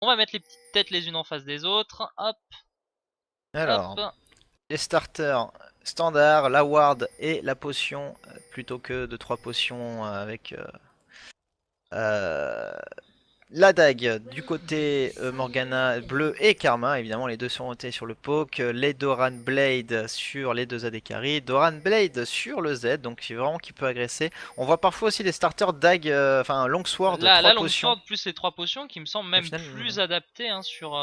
On va mettre les petites têtes les unes en face des autres. Hop, Alors, hop. les starters standard, la ward et la potion, plutôt que de 3 potions avec euh, la dague du côté Morgana bleu et Karma. Évidemment, les deux sont montés sur le poke. Les Doran Blade sur les deux AD carry. Doran Blade sur le Z, donc c'est vraiment qui peut agresser. On voit parfois aussi les starters dague, enfin Longsword, La 3 potions. Longsword plus les 3 potions qui me semblent Au même final, plus adaptées hein, sur...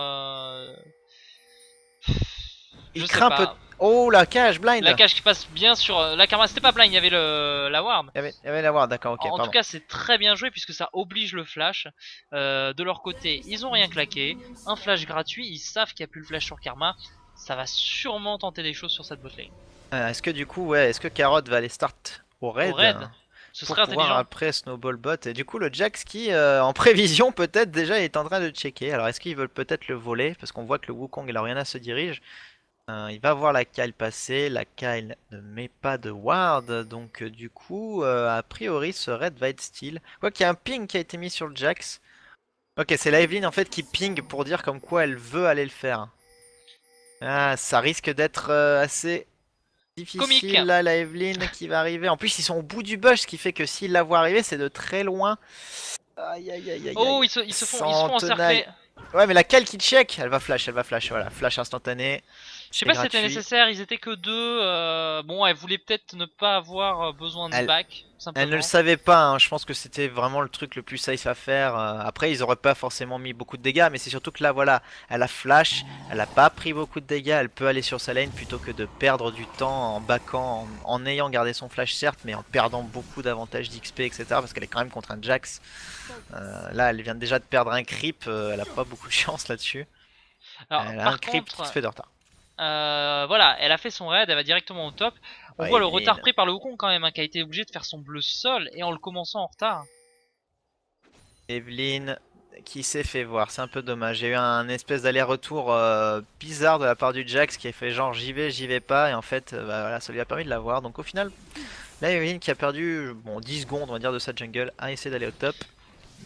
il Je sais craint un peu. pas. Oh la cage blind! La cage qui passe bien sur... la Karma, c'était pas blind, il y avait la ward. Il y avait la ward, d'accord, ok, En tout pardon. cas, c'est très bien joué puisque ça oblige le flash. De leur côté, ils ont rien claqué. Un flash gratuit, ils savent qu'il n'y a plus le flash sur Karma. Ça va sûrement tenter des choses sur cette botlane. Est-ce que du coup, ouais, est-ce que Carrot va aller start au Au raid raid, ce pour serait pouvoir intelligent. après snowball bot? Et du coup, le Jax qui, en prévision peut-être déjà, est en train de checker. Alors, est-ce qu'ils veulent peut-être le voler? Parce qu'on voit que le Wukong et l'Oriana se dirigent. Il va voir la Kyle passer. La Kyle ne met pas de ward. Donc, du coup, a priori, ce raid va être steal. Quoi qu'il y a un ping qui a été mis sur le Jax. Ok, c'est la Evelyn en fait qui ping pour dire comme quoi elle veut aller le faire. Ah, ça risque d'être assez Comique. difficile là, la Evelyn qui va arriver. En plus, ils sont au bout du bush, ce qui fait que s'ils la voient arriver, c'est de très loin. Aïe aïe aïe aïe Oh, aïe. ils se Sans font encercler. tenaille. Ouais, mais la Cal qui check, elle va flash, voilà, flash instantané. Je sais C'est pas si c'était gratuit. nécessaire, ils étaient que deux. Bon, elle voulait peut-être ne pas avoir besoin de Elle, back, Elle ne le simplement. savait pas, hein. Je pense que c'était vraiment le truc le plus safe à faire. Après, ils auraient pas forcément mis beaucoup de dégâts, mais c'est surtout que là, voilà, elle a flash, elle a pas pris beaucoup de dégâts, elle peut aller sur sa lane plutôt que de perdre du temps en backant, en ayant gardé son flash certes, mais en perdant beaucoup d'avantages d'XP, etc. Parce qu'elle est quand même contre un Jax. Là, elle vient déjà de perdre un creep, elle a pas beaucoup de chance là-dessus. Alors, Elle a un par creep qui se contre, fait de retard. voilà, elle a fait son raid, elle va directement au top. On Ouais, voit le retard Evelyn. pris par le Wukong quand même, hein, qui a été obligé de faire son bleu sol et en le commençant en retard. Evelyn qui s'est fait voir, c'est un peu dommage. J'ai eu un espèce d'aller-retour bizarre de la part du Jax qui a fait genre j'y vais pas et en fait bah, voilà, ça lui a permis de l'avoir. Donc au final, là Evelyn qui a perdu bon, 10 secondes on va dire de sa jungle a essayé d'aller au top.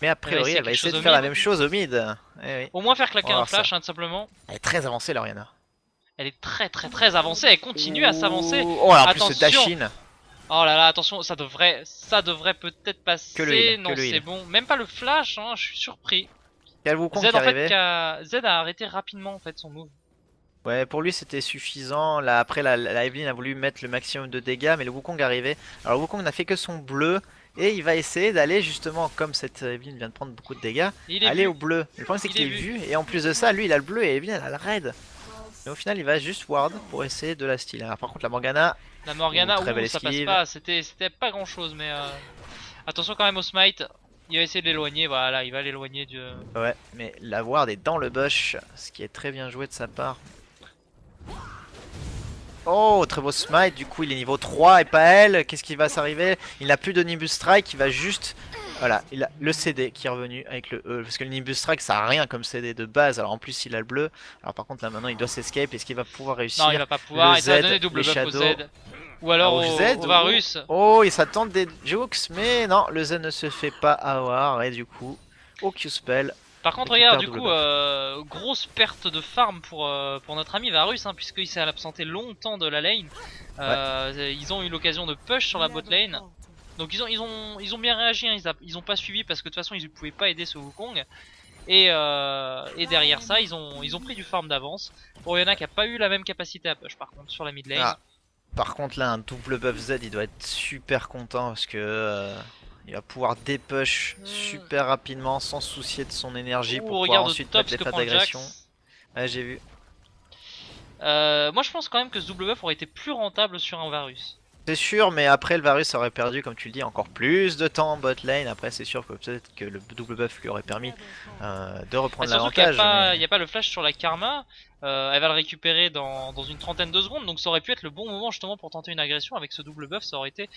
Mais a Elle va priori essayer elle va quelque essayer chose de au faire la mid. même chose au mid. Eh oui, Au moins faire on claquer va un voir ça. flash, hein, tout simplement. Elle est très avancée l'Oriana. Elle est très avancée, elle continue à s'avancer. Oh alors en plus ce Attention. dash-in. Oh là là, attention, ça devrait peut-être Que le heal, passer. que Non, le c'est heal. bon. Même pas le flash, hein, je suis surpris. Il y a le Wukong Z qui est en fait, arrivé. Z a arrêté rapidement en fait son move. Ouais, pour lui c'était suffisant. Là, après, la Evelyn a voulu mettre le maximum de dégâts, mais le Wukong est arrivé. Alors, le Wukong n'a fait que son bleu. Et il va essayer d'aller justement, comme cette Evelyn vient de prendre beaucoup de dégâts, Il est aller au vu, bleu. Le problème c'est il qu'il est est vu. vu. Et en plus de ça, lui il a le bleu et Evelyn elle a le red. Et au final, il va juste ward pour essayer de la steal. Alors, par contre, la Morgana. La Ouh, Morgana, très belle ouh, ça passe esquive. pas. C'était pas grand chose, mais attention quand même au smite. Il va essayer de l'éloigner. Voilà, il va l'éloigner du. Ouais, mais la ward est dans le bush. Ce qui est très bien joué de sa part. Oh, très beau smite, du coup il est niveau 3 et pas elle. Qu'est-ce qui va s'arriver? Il n'a plus de Nimbus Strike, il va juste... Voilà, il a le CD qui est revenu avec le E. Parce que le Nimbus Strike ça a rien comme CD de base. Alors en plus il a le bleu. Alors par contre là maintenant il doit s'escape. Est-ce qu'il va pouvoir Non, il réussir? va pas Le pouvoir. Et ça va donner Z, double les buff au Z. Shadows. Ou alors Au Z, au oh, Varus. oh il s'attend des jukes. Mais non, le Z ne se fait pas avoir. Et du coup, au Q-Spell, Par contre, regarde, récupère du double coup, buff. grosse perte de farm pour notre ami Varus, hein, puisqu'il s'est absenté longtemps de la lane. Ouais. Ils ont eu l'occasion de push sur la bot lane. Donc ils ont bien réagi, hein, ils ont pas suivi parce que de toute façon ils ne pouvaient pas aider ce Wukong. Et derrière ça, ils ont pris du farm d'avance. Oriana qui a pas eu la même capacité à push par contre sur la mid lane. Ah, par contre là un double buff Z il doit être super content parce que il va pouvoir dépush super rapidement sans se soucier de son énergie Ouh, pour pouvoir regarde au ensuite top mettre ce les que phases prend le d'agression. Jax. Ouais j'ai vu. Moi je pense quand même que ce double buff aurait été plus rentable sur un Varus. C'est sûr mais après le Varus aurait perdu comme tu le dis encore plus de temps en bot lane. Après c'est sûr que peut-être que le double buff lui aurait permis de reprendre Surtout qu'il n'y a, l'avantage mais... y a pas le flash sur la Karma, elle va le récupérer dans une trentaine de secondes, donc ça aurait pu être le bon moment justement pour tenter une agression. Avec ce double buff, ça aurait été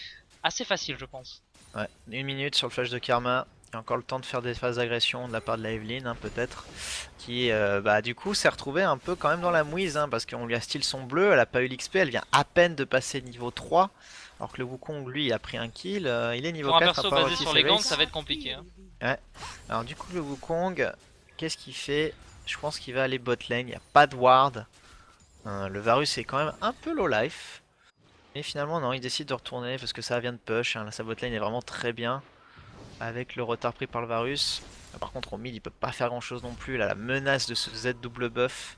assez facile, je pense. Ouais, 1 minute sur le flash de Karma. Il y a encore le temps de faire des phases d'agression de la part de la Evelyn, hein, peut-être. Qui, bah, du coup, s'est retrouvée un peu quand même dans la mouise. Hein, parce qu'on lui a steal son bleu. Elle a pas eu l'XP. Elle vient à peine de passer niveau 3. Alors que le Wukong, lui, il a pris un kill. Il est niveau Pour un 4. perso À part basé aussi sur ses les ganks, races. ça va être compliqué. Hein. Ouais. Alors, du coup, le Wukong qu'est-ce qu'il fait? Je pense qu'il va aller bot lane, il n'y a pas de ward. Le Varus est quand même un peu low life. Mais finalement non, il décide de retourner parce que ça vient de push. Là, sa bot lane est vraiment très bien. Avec le retard pris par le Varus. Par contre au mid il peut pas faire grand chose non plus. Là la menace de ce Z double buff.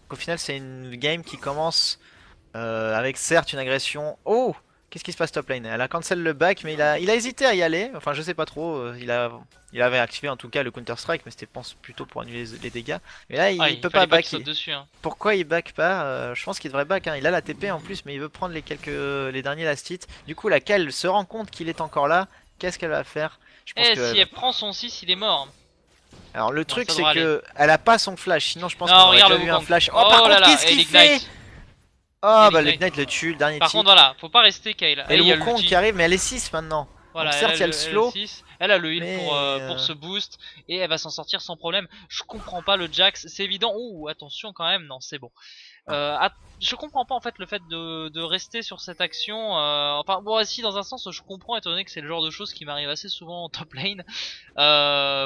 Donc, au final c'est une game qui commence avec certes une agression. Oh! Qu'est-ce qui se passe top lane? Elle a cancel le back mais il a hésité à y aller. Enfin je sais pas trop. Il avait activé en tout cas le counter strike mais c'était pense plutôt pour annuler les dégâts. Mais là il peut pas back. Dessus, hein. Pourquoi il back pas? Je pense qu'il devrait back, hein. Il a la TP en plus mais il veut prendre les derniers last hits. Du coup la Kale se rend compte qu'il est encore là. Qu'est-ce qu'elle va faire? Je pense que si elle prend son 6 il est mort. alors le truc c'est que elle a pas son flash, sinon je pense qu'on Non, aurait regarde déjà le eu un Wukong. flash. Oh, Oh par là contre là, qu'est-ce et qu'il l'Ignite. fait? Oh Et bah le l'Ignite. Ignite le tue, le dernier Par tick. contre voilà, faut pas rester Kyle. Et le il y a Wukong l'ulti. qui arrive mais elle est 6 maintenant. Voilà, Donc certes il y a le slow. Elle a le heal mais, pour ce boost et elle va s'en sortir sans problème. Je comprends pas le Jax, c'est évident. Ouh, attention quand même, non c'est bon. Je comprends pas en fait le fait de rester sur cette action. Enfin bon, si dans un sens je comprends étant donné que c'est le genre de choses qui m'arrive assez souvent en top lane.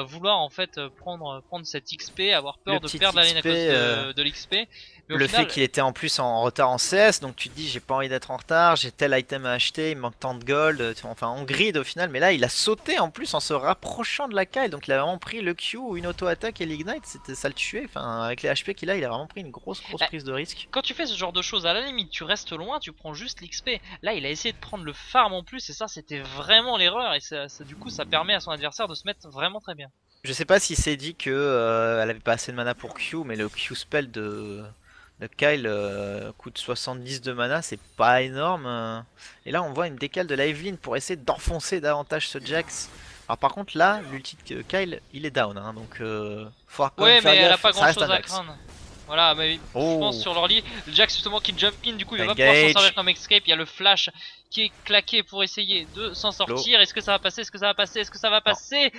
Vouloir en fait prendre cette XP, avoir peur Le de petit perdre la lane à XP, cause de l'XP. le fait qu'il était en plus en retard en CS, donc tu te dis j'ai pas envie d'être en retard, j'ai tel item à acheter, il me manque tant de gold, enfin en grid au final, mais là il a sauté en plus en se rapprochant de la Kyle, donc il a vraiment pris le Q, une auto-attaque et l'ignite, ça le tuait, enfin avec les HP qu'il a, il a vraiment pris une grosse prise de risque. Quand tu fais ce genre de choses, à la limite tu restes loin, tu prends juste l'XP. Là il a essayé de prendre le farm en plus et ça c'était vraiment l'erreur et du coup ça permet à son adversaire de se mettre vraiment très bien. Je sais pas si c'est dit que elle avait pas assez de mana pour Q, mais le Q spell de Kyle coûte 70 de mana, c'est pas énorme. Et là on voit une décale de la Evelyn pour essayer d'enfoncer davantage ce Jax. Alors par contre là, l'ulti de Kyle il est down, hein, donc faudra quand même faire mais elle a gaffe, pas ça grand reste chose un à Jax. craindre. Voilà, mais je pense sur l'early, le Jax justement qui jump in, du coup il va pas pouvoir s'en servir comme escape. Il y a le flash qui est claqué pour essayer de s'en sortir. Est-ce que ça va passer? Est-ce que ça va passer? Est-ce que ça va passer?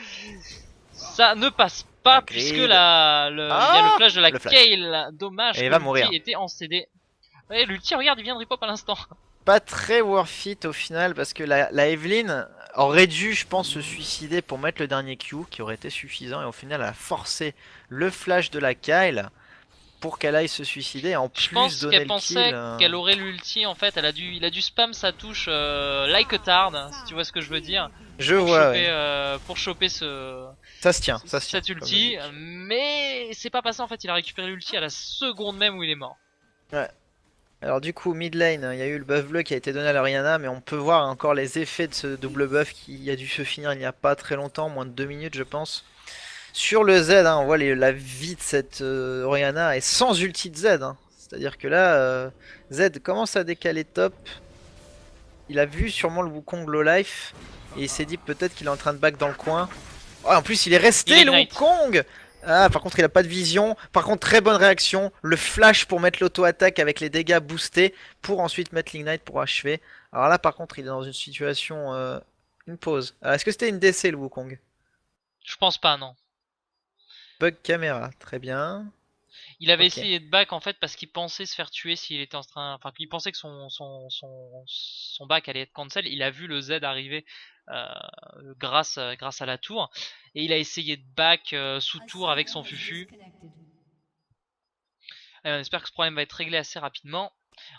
Ça ne passe pas puisque il y a le flash de la Kale. Dommage que l'ulti était en CD. Ouais, l'ulti, regarde, il vient de repop à l'instant. Pas très worth it au final parce que la Evelyn aurait dû, je pense, se suicider pour mettre le dernier Q qui aurait été suffisant et au final elle a forcé le flash de la Kyle pour qu'elle aille se suicider en plus je pense donner qu'elle pensait qu'elle aurait l'ulti en fait. Il a dû spam sa touche like a tard, si tu vois ce que je veux dire. Je vois. Pour choper ce. Ça se tient, cet ulti, mais c'est pas passé en fait. Il a récupéré l'ulti à la seconde même où il est mort. Ouais. Alors du coup mid lane, il y a eu le buff bleu qui a été donné à l'Oriana, mais on peut voir encore les effets de ce double buff qui a dû se finir il n'y a pas très longtemps, moins de 2 minutes je pense. Sur le Z, hein, on voit la vie de cette Oriana est sans ulti de Z, hein. C'est-à-dire que là, Z commence à décaler top. Il a vu sûrement le Wukong low life et il s'est dit peut-être qu'il est en train de back dans le coin. Oh, en plus il est resté le Wukong. Ah, par contre il a pas de vision. Par contre très bonne réaction. Le flash pour mettre l'auto-attaque avec les dégâts boostés pour ensuite mettre l'ignite pour achever. Alors là par contre il est dans une situation... une pause. Est-ce que c'était une DC le Wukong? Je pense pas, non. Bug caméra, très bien. Il avait essayé de back en fait parce qu'il pensait se faire tuer s'il était en train... Enfin, il pensait que son back allait être cancel. Il a vu le Z arriver grâce à la tour. Et il a essayé de back sous tour avec son fufu. Et on espère que ce problème va être réglé assez rapidement.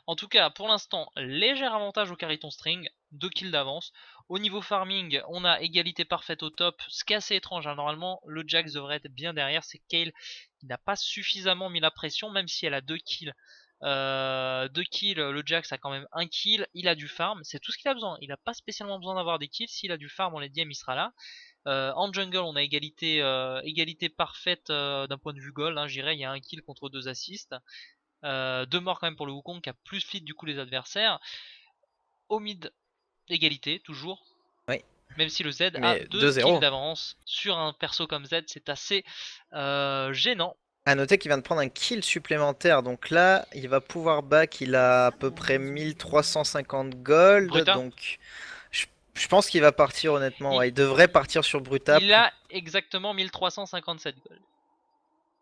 En tout cas, pour l'instant, léger avantage au Khariton String, 2 kills d'avance. Au niveau farming, on a égalité parfaite au top, ce qui est assez étrange, hein. Normalement le Jax devrait être bien derrière, c'est Kale qui n'a pas suffisamment mis la pression, même si elle a 2 kills. 2 kills, le Jax a quand même 1 kill, il a du farm, c'est tout ce qu'il a besoin, il n'a pas spécialement besoin d'avoir des kills, s'il a du farm on les DM il sera là. En jungle on a égalité parfaite d'un point de vue goal, hein, j'irais, il y a 1 kill contre 2 assists. 2 morts quand même pour le Wukong qui a plus fit du coup les adversaires. Au mid, égalité toujours. Oui. Même si le Z a 2 kills d'avance sur un perso comme Z, c'est assez gênant. A noter qu'il vient de prendre un kill supplémentaire, donc là il va pouvoir back, il a à peu près 1350 gold, Bruta. Donc je pense qu'il va partir honnêtement, il devrait partir sur Bruta. Il a exactement 1357 gold.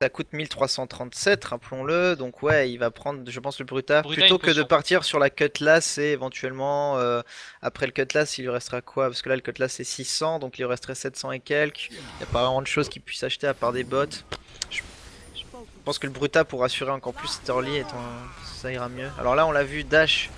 Ça coûte 1337, rappelons-le, donc ouais, il va prendre, je pense, le Bruta plutôt que de partir sur la Cutlass et éventuellement, après le Cutlass, il lui restera quoi? Parce que là, le Cutlass c'est 600, donc il lui resterait 700 et quelques. Il n'y a pas vraiment de choses qu'il puisse acheter à part des bots. Je pense que le Bruta pour assurer encore plus cet early, ça ira mieux. Alors là, on l'a vu, Dash,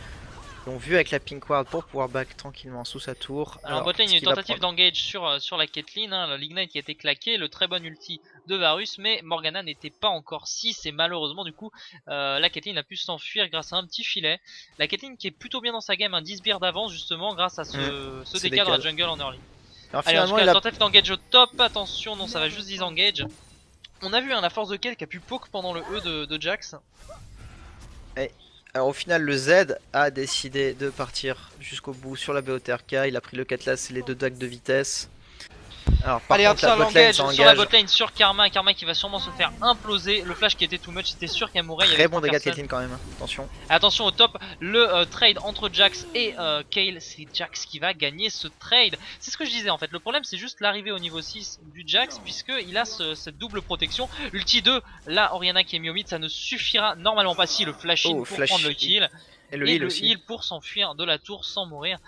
l'ont vu avec la Pink Ward pour pouvoir back tranquillement sous sa tour. Alors en botlane, il y a une tentative d'engage sur la Caitlyn, hein, l'Ignite qui a été claqué, le très bon ulti de Varus, mais Morgana n'était pas encore 6 et malheureusement du coup la Caitlyn a pu s'enfuir grâce à un petit filet. La Caitlyn qui est plutôt bien dans sa game, un 10 beer d'avance justement grâce à ce décal dans la jungle en early. Alors allez, en finalement, tout cas, tentative d'engage au top, attention, non ça va juste disengage. On a vu hein, la force de Kayle qui a pu poke pendant le E de Jax. Alors au final, le Z a décidé de partir jusqu'au bout sur la BOTRK. Il a pris le Cutlass et les 2 dagues de vitesse. Alors par allez, contre, hop, la botlane sur la botlane sur Karma. Karma qui va sûrement se faire imploser. Le flash qui était too much, c'était sûr qu'elle mourrait. Très bon dégât de Caitlyn quand même, attention. Attention au top, le trade entre Jax et Kayle, c'est Jax qui va gagner ce trade. C'est ce que je disais en fait, le problème c'est juste l'arrivée au niveau 6 du Jax puisqu'il a cette double protection. Ulti 2, là Orianna qui est mis au mid, ça ne suffira normalement pas si le flash in pour prendre le kill. Et le heal pour s'enfuir de la tour sans mourir.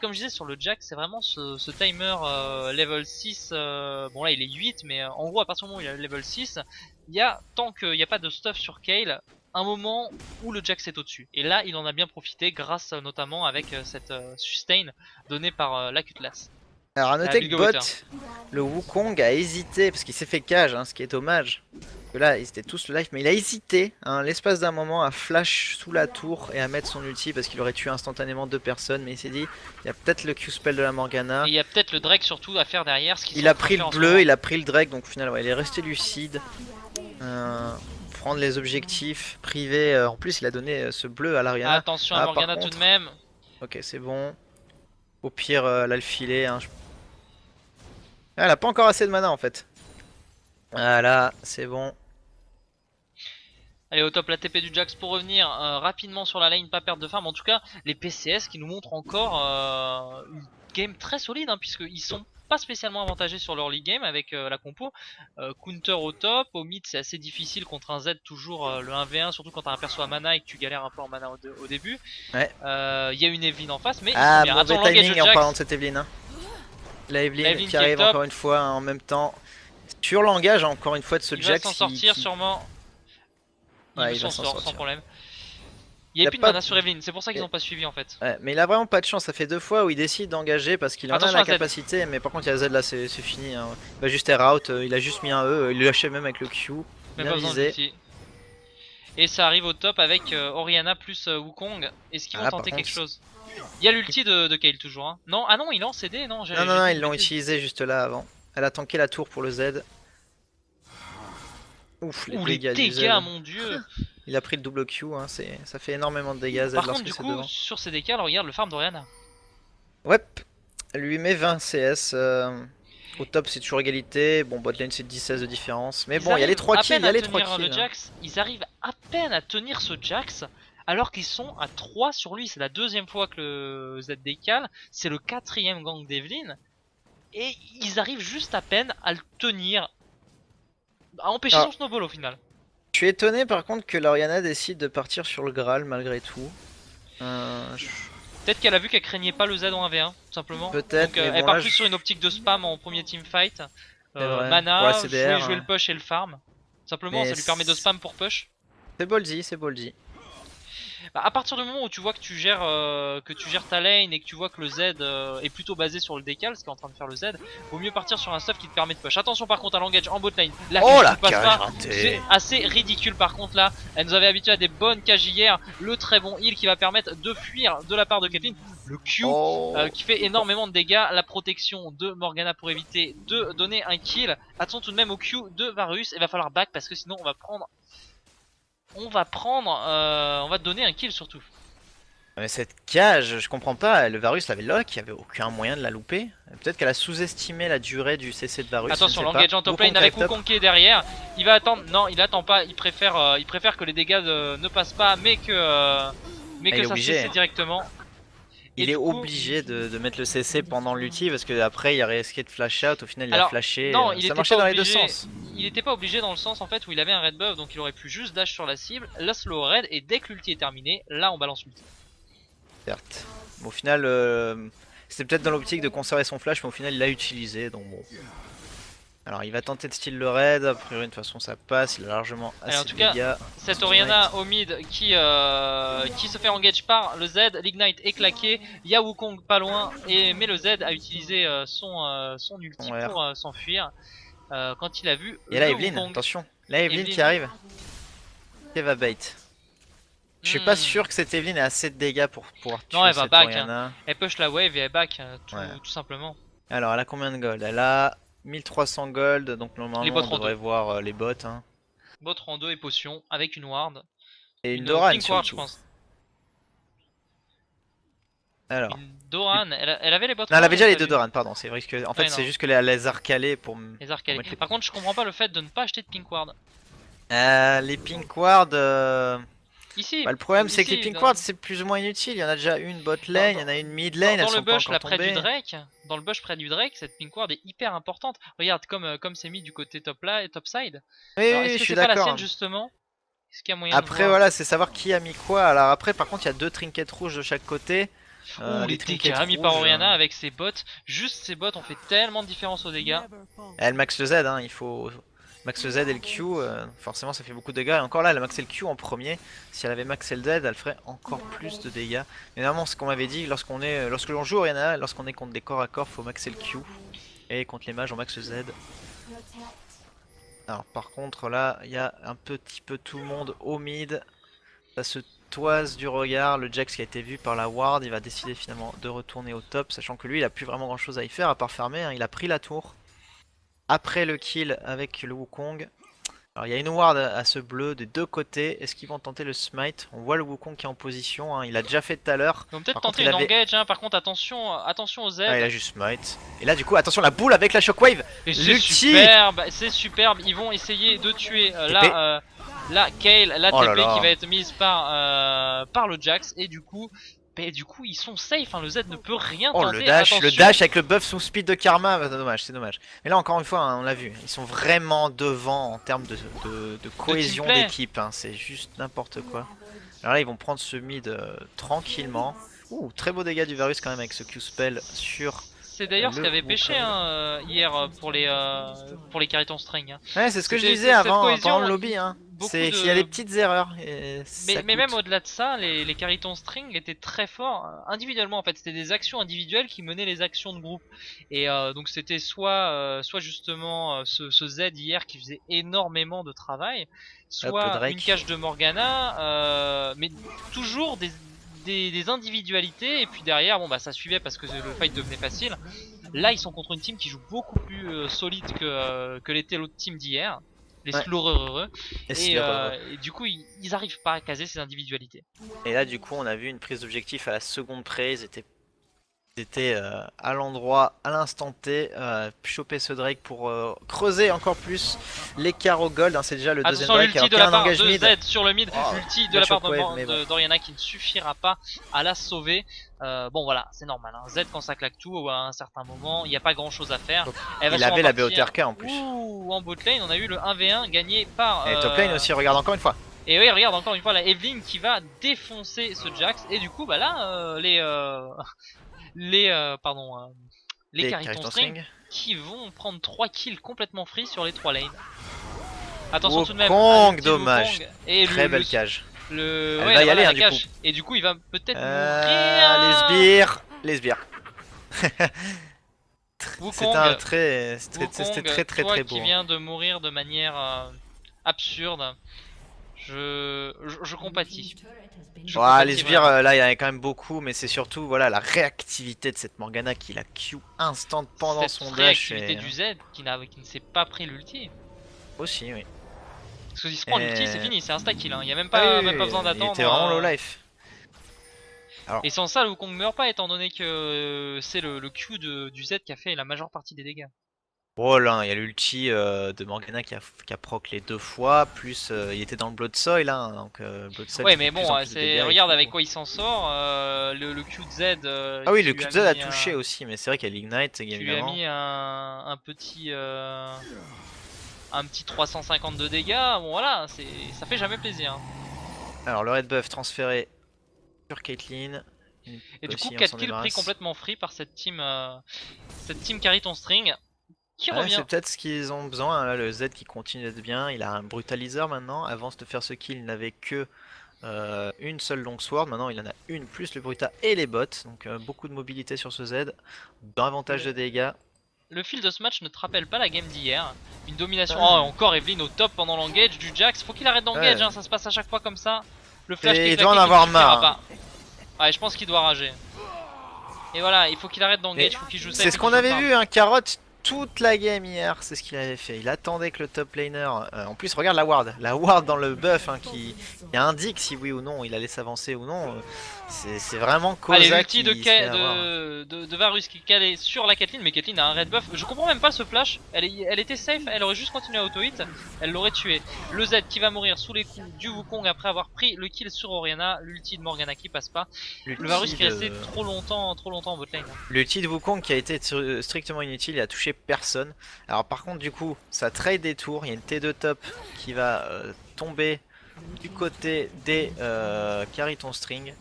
Comme je disais sur le Jax, c'est vraiment ce timer level 6, bon là il est 8 mais en gros à partir du moment où il a le level 6, il y a, tant qu'il n'y a pas de stuff sur Kayle, un moment où le Jax est au-dessus. Et là il en a bien profité grâce notamment avec cette sustain donnée par la Cutlass. Alors à noter que bot, le Wukong a hésité parce qu'il s'est fait cage, hein, ce qui est dommage. Que là ils étaient tous le life, mais il a hésité hein, l'espace d'un moment à flash sous la tour et à mettre son ulti parce qu'il aurait tué instantanément 2 personnes. Mais il s'est dit, il y a peut-être le Q-spell de la Morgana. Et il y a peut-être le Drake surtout à faire derrière. Il a pris le bleu, il a pris le Drake, donc au final ouais, il est resté lucide. Prendre les objectifs privés, en plus il a donné ce bleu à l'Ariana. Attention à Morgana tout de même. Ok c'est bon. Au pire là le filet. Hein, elle a pas encore assez de mana en fait. Voilà, c'est bon. Allez au top la TP du Jax pour revenir rapidement sur la lane, pas perdre de farm. En tout cas les PCS qui nous montrent encore une game très solide hein, puisqu'ils sont pas spécialement avantagés sur leur league game avec la compo. Counter au top, au mid c'est assez difficile contre un Z toujours le 1v1 surtout quand t'as un perso à mana et que tu galères un peu en mana au début. Ouais. Il y a une Evelyn en face mais mauvais timing en parlant de cette Evelyn hein. La Evelyn qui arrive encore une fois hein, en même temps. Sur l'engage encore une fois de ce Jax. Il va s'en sortir sûrement. Il s'en sort sans problème. Il y a plus de mana sur Evelyn, c'est pour ça qu'ils n'ont pas suivi en fait. Ouais, mais il a vraiment pas de chance, ça fait 2 fois où il décide d'engager parce qu'il en a la capacité, mais par contre il y a Z là, c'est fini. Hein. Il va juste air out, il a juste mis un E, il le lâchait même avec le Q. Même pas visé. Et ça arrive au top avec Orianna plus Wukong. Est-ce qu'ils vont tenter quelque chose? Il y a l'ulti de Kayle toujours. Hein. Non, ah non, il est en CD, non. Non, ils l'ont utilisé juste là avant. Elle a tanké la tour pour le Z. Ouf, les dégâts, mon dieu. Il a pris le double Q, hein, ça fait énormément de dégâts. Z par contre, du coup, sur ces dégâts, regarde le farm d'Orianna. Ouais, lui met 20 CS. Au top, c'est toujours égalité. Bon, botlane, c'est 10-16 de différence. Mais bon, il y a les 3 kills. Ils arrivent à peine à tenir ce Jax. Alors qu'ils sont à 3 sur lui. C'est la deuxième fois que le Z décale. C'est le 4ème gang d'Evelyn. Et ils arrivent juste à peine à le tenir. À empêcher son snowball au final. Je suis étonné par contre que l'Orianna décide de partir sur le Graal malgré tout. Peut-être qu'elle a vu qu'elle craignait pas le Z en 1v1, tout simplement. Peut-être. Donc elle part plus sur une optique de spam en premier teamfight. Mana, jouer le push et le farm. Simplement, mais ça lui permet de spam pour push. C'est ballsy, c'est ballsy. Bah, à partir du moment où tu vois que tu gères ta lane et que tu vois que le Z est plutôt basé sur le décal, ce qu'est en train de faire le Z, vaut mieux partir sur un stuff qui te permet de push. Attention par contre à l'engage en bot lane. La passe pas, c'est assez ridicule par contre là. Elle nous avait habitué à des bonnes cages hier. Le très bon heal qui va permettre de fuir de la part de Caitlyn. Le Q qui fait énormément de dégâts. La protection de Morgana pour éviter de donner un kill. Attention tout de même au Q de Varus. Il va falloir back parce que sinon on va prendre... on va donner un kill surtout. Mais cette cage, je comprends pas, le Varus l'avait lock, il y avait aucun moyen de la louper. Peut-être qu'elle a sous-estimé la durée du CC de Varus. Attention, l'engage en top lane avec Wukong qui est derrière. Il va attendre, non il attend pas, il préfère que les dégâts ne passent pas mais que ça cesse directement. Il est obligé de mettre le CC pendant l'ulti parce que après il a risqué de flash out, au final il a flashé. Non, ça marchait dans les deux sens. Il était pas obligé dans le sens en fait où il avait un red buff donc il aurait pu juste dash sur la cible, la slow red et dès que l'ulti est terminé, là on balance l'ulti. Certes. Bon, au final, c'était peut-être dans l'optique de conserver son flash mais au final il l'a utilisé donc bon. Alors il va tenter de steal le raid, a priori de toute façon ça passe, il a largement Allez, en assez tout de cas, dégâts. cette Son Oriana smite. au mid qui se fait engage par le Z, l'Ignite est claqué, il y a Wukong pas loin, mais le Z a utilisé son ulti Son R. pour s'enfuir quand il a vu Et là le Evelyn, Wukong. attention. Là Evelyn qui Evelyn. arrive. Qui va bait. Je suis pas sûr que cette Evelyn ait assez de dégâts pour pouvoir Non, tuer elle va cette back, hein. Oriana. Elle push la wave et elle back, Ouais. tout simplement. Alors elle a combien de gold? Elle a 1300 gold, donc Les normalement bots on devrait rang 2. voir les bots. Hein. Bot rang 2 et potion avec une ward. Et une Une Doran pink ward, je surtout. pense. Alors. Une Doran, elle avait les bots Non, elle rang, avait déjà j'ai les pas deux vu. Doran, pardon. C'est vrai que en fait Ouais, c'est non. juste que les arcalés pour Les arcades. mettre les... Par contre, je comprends pas le fait de ne pas acheter de pink ward. Les pink ward. Ici, Bah, le problème c'est que les ici, pink ward c'est plus ou moins inutile. Il y en a déjà une bot lane, il y en a une mid lane, elles dans le sont pas bush encore là près du tombées. Drake, dans le bush près du Drake, cette pink ward est hyper importante. Regarde comme c'est mis du côté top là et top side. Oui, Alors oui, est-ce je que suis c'est pas la d'accord. sienne justement? Est-ce qu'il y a moyen de Après voir? voilà, c'est savoir qui a mis quoi. Alors après par contre il y a deux trinkets rouges de chaque côté. Ouh, les trinkets mis par Oriana avec ses bots. Juste ses bots ont fait tellement de différence aux dégâts. Elle max le Z, hein, il faut max le Z et le Q, forcément ça fait beaucoup de dégâts. Et encore là, elle a maxé le Q en premier. Si elle avait maxé le Z, elle ferait encore plus de dégâts. Mais normalement, ce qu'on m'avait dit, lorsque l'on joue Oriana, lorsqu'on est contre des corps à corps, faut maxer le Q. Et contre les mages, on max le Z. Alors par contre là, il y a un petit peu tout le monde au mid. Ça se toise du regard, le Jax qui a été vu par la ward, il va décider finalement de retourner au top, sachant que lui il a plus vraiment grand chose à y faire à part farmer, hein. Il a pris la tour. Après le kill avec le Wukong. Alors il y a une ward à ce bleu des deux côtés, est-ce qu'ils vont tenter le smite? On voit le Wukong qui est en position, hein. Il a déjà fait tout à l'heure. Ils vont peut-être Par contre, tenter une engage, hein. Par contre attention aux Z. Ah, il a juste smite. Et là du coup attention la boule avec la shockwave. Et c'est L'ulti. superbe, c'est superbe. Ils vont essayer de tuer la Kayle, la Oh là TP là. qui va être mise par le Jax. Et du coup ils sont safe, hein. Le Z ne peut rien Oh tenter. le dash Attention. avec le buff sous speed de karma, bah, c'est dommage. Mais là encore une fois, hein, on l'a vu, ils sont vraiment devant en termes de cohésion teamplay. d'équipe, hein. C'est juste n'importe quoi. Alors là ils vont prendre ce mid tranquillement. Ouh, très beau dégât du Varus quand même avec ce Q-spell sur... C'est d'ailleurs ce le qu'avait pêché Wukong. hein, hier pour les Karytons String. Hein. Ouais, c'est ce que je C'était disais cette avant, cohésion, pendant le lobby, hein. beaucoup C'est de- qu'il y a des petites erreurs. Et ça Mais même coûte. au-delà de ça, les Karytons String étaient très forts individuellement en fait. C'était des actions individuelles qui menaient les actions de groupe. Et donc c'était soit justement ce Z hier qui faisait énormément de travail, Hop, le soit Drake. une cache de Morgana, mais toujours des individualités. Et puis derrière, bon bah ça suivait parce que le fight devenait facile. Là, ils sont contre une team qui joue beaucoup plus solide que l'était l'autre team d'hier. Les Ouais. Slowreux. Et Et du coup, ils arrivent pas à caser ces individualités. Et là, du coup, on a vu une prise d'objectif à la seconde près. Ils étaient à l'endroit, à l'instant T, choper ce Drake pour creuser encore plus l'écart au gold. Hein. C'est déjà le deuxième Attention, Drake. l'ulti Alors de qu'il y a la un part de engage mid. Z sur le mid. Oh, L'ulti de la la part shockwave, mais bon. d'Oriana qui ne suffira pas à la sauver. Bon voilà, c'est normal. Hein. Z quand ça claque tout, à un certain moment, il n'y a pas grand chose à faire. Donc, Elle va il sûrement avait la partir. BOTRK en plus. Ouh, en bot lane, on a eu le 1v1 gagné par... Et top lane aussi, regarde encore une fois. Et oui, regarde encore une fois la Evelyn qui va défoncer ce Jax. Et du coup, bah là, les Karytons Karytons String String. qui vont prendre 3 kills complètement free sur les 3 lanes. Attention tout de même. Wukong, à l'ulti dommage. Wukong. Et Très belle cage. Elle va y aller, la hein, du cache. coup. Et du coup, il va peut-être Les mourir. sbires. Les sbires. Wukong, C'était très toi très qui beau. viens de mourir de manière absurde. Je compatis. Je Ouais, les compatis sbires, vraiment. là il y en a quand même beaucoup, mais c'est surtout voilà la réactivité de cette Morgana qui la Q instant pendant Cette son dash. réactivité du Z qui ne s'est pas pris l'ulti. Aussi, oui. Parce que s'il se prend Et- l'ulti, c'est fini, c'est insta kill. Hein. Il n'y a même Ah pas, oui, même pas besoin il d'attendre. était vraiment low life. Et sans ça, le Wukong meurt pas étant donné que c'est le Q du Z qui a fait la majeure partie des dégâts. Oh là, il y a l'ulti de Morgana qui a proc les deux fois, plus il était dans le Blood Soil, hein, donc Blood Soil. Ouais, fait mais de plus bon, en plus de dégâts et regarde tout. avec quoi il s'en sort. Le Q de Z. Ah oui, qui le lui Q de Z a mis touché aussi, mais c'est vrai qu'il y a l'Ignite Qui lui a évidemment. mis un petit 350 de dégâts. Bon voilà, ça fait jamais plaisir. Alors le red buff transféré sur Caitlyn. Et du coup, Aussi, on 4 s'en kills pris débarrasse. complètement free par cette team Karyton String qui Ouais, revient. c'est peut-être ce qu'ils ont besoin, hein, là, le Z qui continue d'être bien, il a un brutaliseur maintenant, avant de faire ce kill il n'avait que une seule longsword, maintenant il en a une plus le bruta et les bots, donc beaucoup de mobilité sur ce Z, davantage de dégâts. Le fil de ce match ne te rappelle pas la game d'hier. Une domination. Ah. Oh, encore Evelyn au top pendant l'engage du Jax. Faut qu'il arrête d'engage, Ouais. hein, ça se passe à chaque fois comme ça. Le flash qui Et est il claqué, doit en qui ne avoir suffira marre. pas. Ouais, je pense qu'il doit rager. Et voilà, il faut qu'il arrête d'engage, il faut qu'il joue ça. C'est ce qu'on avait vu, hein, Carotte, toute la game hier, c'est ce qu'il avait fait. Il attendait que le top laner. En plus, regarde la ward dans le buff hein, qui indique si oui ou non il allait s'avancer ou non. C'est vraiment Allez, Koza l'ulti qui se fait avoir. de Varus qui est calé sur la Caitlyn, mais Caitlyn a un red buff. Je comprends même pas ce flash. Elle était safe, elle aurait juste continué à auto-hit, elle l'aurait tué. Le Z qui va mourir sous les coups du Wukong après avoir pris le kill sur Oriana. L'ulti de Morgana qui passe pas. Le Varus qui est resté trop longtemps en botlane. L'ulti de Wukong qui a été strictement inutile, il a touché personne. Alors par contre du coup ça trade des tours, il y a une T2 top qui va tomber du côté des Cariton String.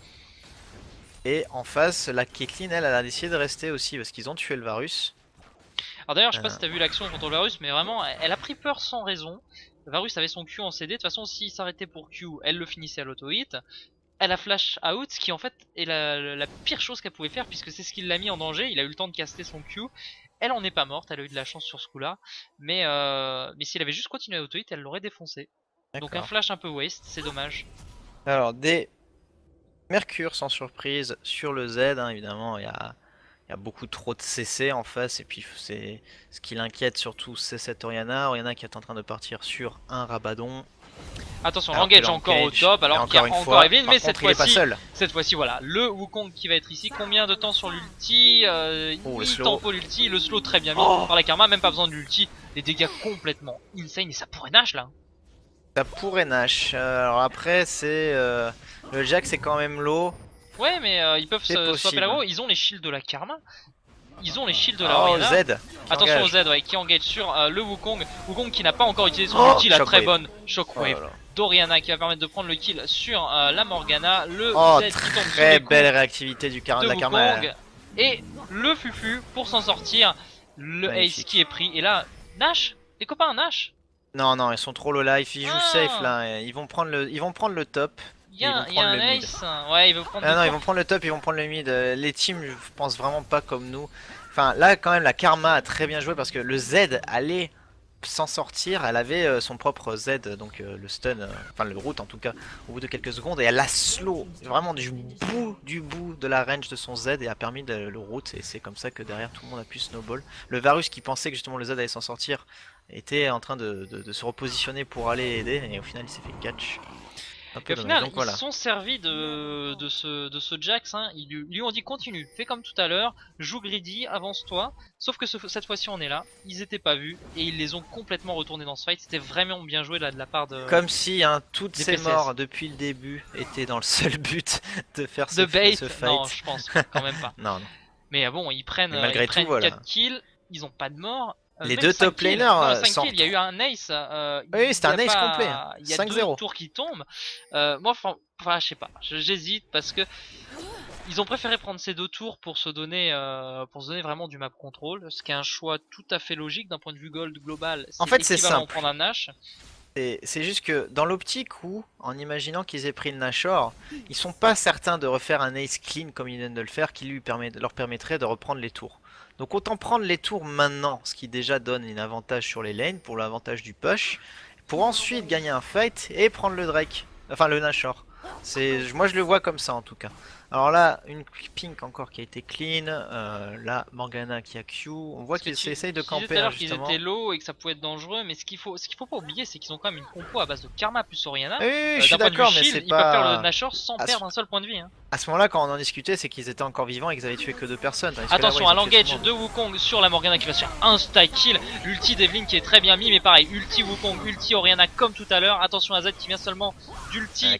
Et en face la Caitlyn elle a décidé de rester aussi parce qu'ils ont tué le Varus. Alors d'ailleurs je sais pas si t'as vu l'action contre le Varus, mais vraiment elle a pris peur sans raison. Le Varus avait son Q en CD, de toute façon s'il s'arrêtait pour Q elle le finissait à l'auto-hit. Elle a flash out, ce qui en fait est la pire chose qu'elle pouvait faire puisque c'est ce qui l'a mis en danger. Il a eu le temps de caster son Q. Elle en est pas morte, elle a eu de la chance sur ce coup là. Mais s'il avait juste continué à auto-hit, elle l'aurait défoncé. Donc un flash un peu waste, c'est dommage. Alors des Mercure sans surprise sur le Z, hein, évidemment il y a beaucoup trop de CC en face et puis c'est ce qui l'inquiète surtout c'est cette Oriana. Oriana qui est en train de partir sur un Rabadon. Attention, l'engage encore au top alors qu'il y a encore Evelyn, mais cette fois-ci voilà, le Wukong qui va être ici. Combien de temps sur l'ulti il tempo l'ulti, le slow très bien mis par la Karma, même pas besoin de l'ulti. Les dégâts complètement insane et ça pourrait Nash là. Ça pourrait Nash. Alors après c'est le Jack c'est quand même low. Ouais mais ils peuvent se swapper là-haut, ils ont les shields de la Karma. Ils ont les shields de la Oriana. Z attention au Z qui engage sur le Wukong. Wukong qui n'a pas encore utilisé son ulti, la très bonne Shockwave d'Oriana qui va permettre de prendre le kill sur la Morgana. Le Z qui tombe très belle réactivité du de la Karma. Et le Fufu pour s'en sortir. Le Ace qui est pris. Et là, Nash, les copains, Nash. Non, non, ils sont trop low life, ils jouent safe là. Ils vont prendre le top. Il y a un Ace, ouais, ils vont prendre ils vont prendre le top, ils vont prendre le mid. Les teams, je pense vraiment pas comme nous. Enfin, là, quand même, la Karma a très bien joué parce que le Z allait s'en sortir. Elle avait son propre Z, donc le stun, enfin le route en tout cas, au bout de quelques secondes. Et elle a slow vraiment du bout de la range de son Z et a permis de le route. Et c'est comme ça que derrière tout le monde a pu snowball. Le Varus qui pensait que justement le Z allait s'en sortir était en train de se repositionner pour aller aider. Et au final, il s'est fait catch. Et au final, ils sont servis de ce Jax, hein. Ils lui ont dit continue, fais comme tout à l'heure, joue greedy, avance-toi. Sauf que cette fois-ci on est là, ils étaient pas vus et ils les ont complètement retournés dans ce fight. C'était vraiment bien joué là de la part de... Comme si toutes ces morts depuis le début étaient dans le seul but de faire ce fight. Non, je pense quand même pas. Non. Mais bon, ils prennent 4 kills, ils ont pas de mort. Les deux top laners sont... Il y a eu un ace. Oui, c'était un ace complet. Il y a 2 tours qui tombent. Moi, enfin, je sais pas. J'hésite parce que ils ont préféré prendre ces 2 tours pour se donner vraiment du map control, ce qui est un choix tout à fait logique d'un point de vue gold global. En fait, c'est simple. Prendre un Nash. C'est juste que dans l'optique où, en imaginant qu'ils aient pris le Nashor, ils sont pas certains de refaire un ace clean comme ils viennent de le faire, qui leur permettrait de reprendre les tours. Donc autant prendre les tours maintenant, ce qui déjà donne un avantage sur les lanes pour l'avantage du push, pour ensuite gagner un fight et prendre le Drake, enfin le Nashor. Moi je le vois comme ça en tout cas. Alors là, une pink encore qui a été clean, là Morgana qui a Q, on voit qu'ils essayent de camper tout à qu'ils étaient low et que ça pouvait être dangereux, mais ce qu'il faut pas oublier c'est qu'ils ont quand même une compo à base de Karma plus Oriana. Oui, je suis d'accord, mais c'est pas... Ils peuvent faire le Nashor sans perdre un seul point de vie. Hein. À ce moment-là, quand on en discutait, c'est qu'ils étaient encore vivants et qu'ils avaient tué que 2 personnes. Attention à l'engage de Wukong sur la Morgana qui va se faire insta-kill. L'ulti d'Evelyn qui est très bien mis, mais pareil, ulti Wukong, ulti Oriana comme tout à l'heure. Attention à Z qui vient seulement d'ulti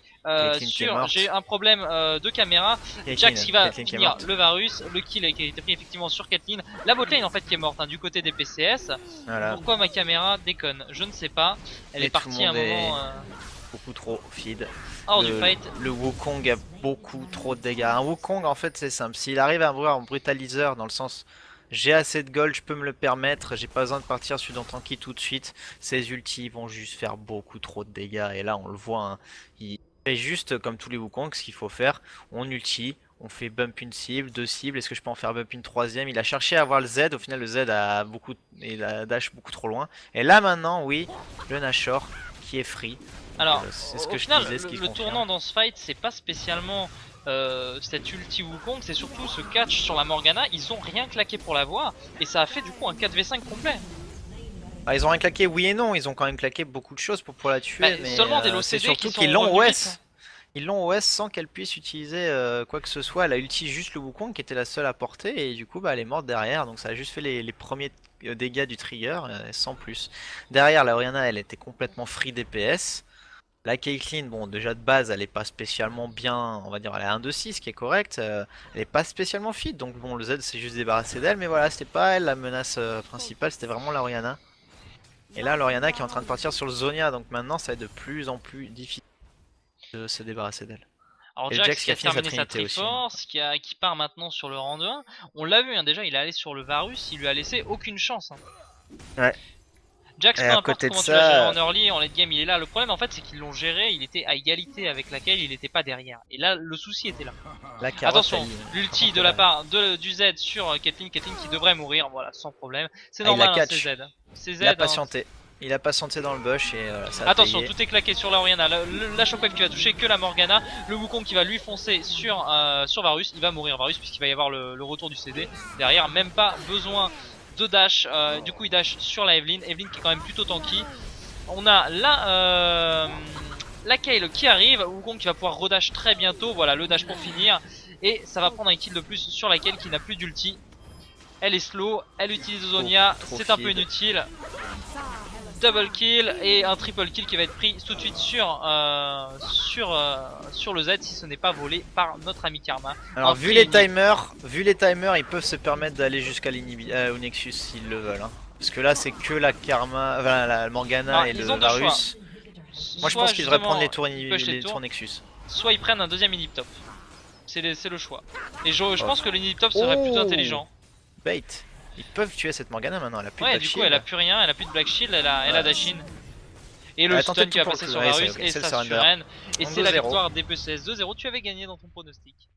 sur... J'ai un problème de caméra. Jax qui va finir le Varus. Le kill qui a été pris effectivement sur Caitlyn. La botlane en fait qui est morte du côté des PCS. Voilà. Pourquoi ma caméra déconne? Je ne sais pas. Elle est partie à un moment... Beaucoup trop feed. Hors du fight. Le Wukong a beaucoup trop de dégâts. Un Wukong en fait c'est simple. S'il arrive à avoir un brutaliseur dans le sens J'ai assez de gold, je peux me le permettre. J'ai pas besoin de partir sur dans tanky tout de suite. Ces ultis vont juste faire beaucoup trop de dégâts. Et là, on le voit, hein, il fait juste comme tous les Wukong, ce qu'il faut faire. On ulti, on fait bump une cible, deux cibles. Est-ce que je peux en faire bump une troisième? Il a cherché à avoir le Z. Au final, le Z a beaucoup, il a dash beaucoup trop loin. Et là, maintenant, oui, le Nashor qui est free. Alors, C'est ce que au je final, disais, ce qui le tournant dans ce fight, c'est pas spécialement cette ulti Wukong, c'est surtout ce catch sur la Morgana. Ils ont rien claqué pour l'avoir, et ça a fait du coup un 4v5 complet. Bah, ils ont rien claqué, oui et non. Ils ont quand même claqué beaucoup de choses pour la tuer. Bah, Mais seulement des low c'est CD surtout qui sont qu'ils l'ont revenus OS. vite. Ils l'ont OS sans qu'elle puisse utiliser quoi que ce soit. Elle a ulti juste le Wukong qui était la seule à porter et du coup bah, elle est morte derrière. Donc ça a juste fait les premiers dégâts du trigger sans plus. Derrière la Orianna elle était complètement free DPS. La Caitlyn, bon déjà de base elle est pas spécialement bien, on va dire elle est à 1-2-6 qui est correct. Elle est pas spécialement fit donc bon le Z s'est juste débarrassé d'elle. Mais voilà c'était pas elle la menace principale, c'était vraiment la Orianna. Et là l'Orianna qui est en train de partir sur le Zonia donc maintenant ça va être de plus en plus difficile de se débarrasser d'elle. Alors Et le Jax qui a fini terminé sa Trinité aussi. Triforce, qui part maintenant sur le rang de 1. On l'a vu, hein, déjà il est allé sur le Varus, il lui a laissé aucune chance. Hein. Ouais. Jax, Et peu à importe côté de comment tu l'as géré en ça, early, en late game, il est là. Le problème en fait c'est qu'ils l'ont géré, il était à égalité avec laquelle il n'était pas derrière. Et là le souci était là. la carotte, Attention, l'ulti de la part du Z sur Caitlyn qui devrait mourir, voilà, sans problème. C'est normal, hein, c'est Z. C'est Z. Il a hein. patienté. Il a patienté dans le bush et ça a Attention, payé. tout est claqué sur la Orianna. La shockwave qui va toucher que la Morgana. Le Wukong qui va lui foncer sur Varus. Il va mourir Varus puisqu'il va y avoir le retour du CD derrière. Même pas besoin de dash. Du coup, il dash sur la Evelyn. Evelyn qui est quand même plutôt tanky. On a la Kayle qui arrive. Wukong qui va pouvoir redash très bientôt. Voilà, le dash pour finir. Et ça va prendre un kill de plus sur la Kayle qui n'a plus d'ulti. Elle est slow. Elle utilise Zonia. C'est un peu inutile. Double kill et un triple kill qui va être pris tout de suite sur le Z si ce n'est pas volé par notre ami Karma. Alors vu les timers, ils peuvent se permettre d'aller jusqu'à au Nexus s'ils le veulent. Hein. Parce que là c'est que la Karma, enfin, la Morgana et le Varus. Moi je pense qu'ils devraient prendre les tours Nexus. Soit ils prennent un deuxième inhib top. C'est le choix. Et je pense que le inhib top serait plutôt intelligent. Bait. Ils peuvent tuer cette Morgana maintenant, elle a plus de ouais, Black du coup Shield. elle a plus rien, elle a plus de Black Shield, elle a Dashin. Et le stun qui va passer sur Varus et ça surrender. Et c'est la victoire des PCS 2-0, tu avais gagné dans ton pronostic.